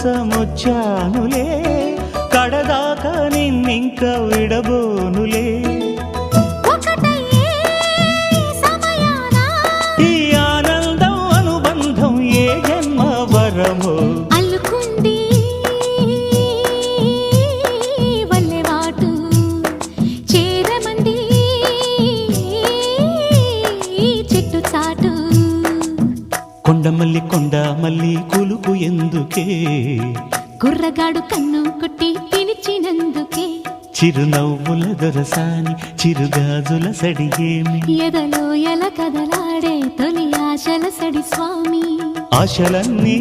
కోసమొచ్చానులే కడదాకా నిన్నింక విడబోనులే ఈ ఆనందం అనుబంధం ఏ జన్మ వరమో అల్లుకుంది వల్లెవాటు చేరమంది చెట్టు చాటు కొండమల్లి కొండ మల్లి కులుకు ఎందుకే కుర్రగాడు కన్ను కొట్టి పిలిచినందుకే చిరునవ్వుల దొరసాని చిరుగాజుల సడియేమి ఎదలో ఎల కదలాడే తొలి ఆశల సడి స్వామి ఆశలన్నీ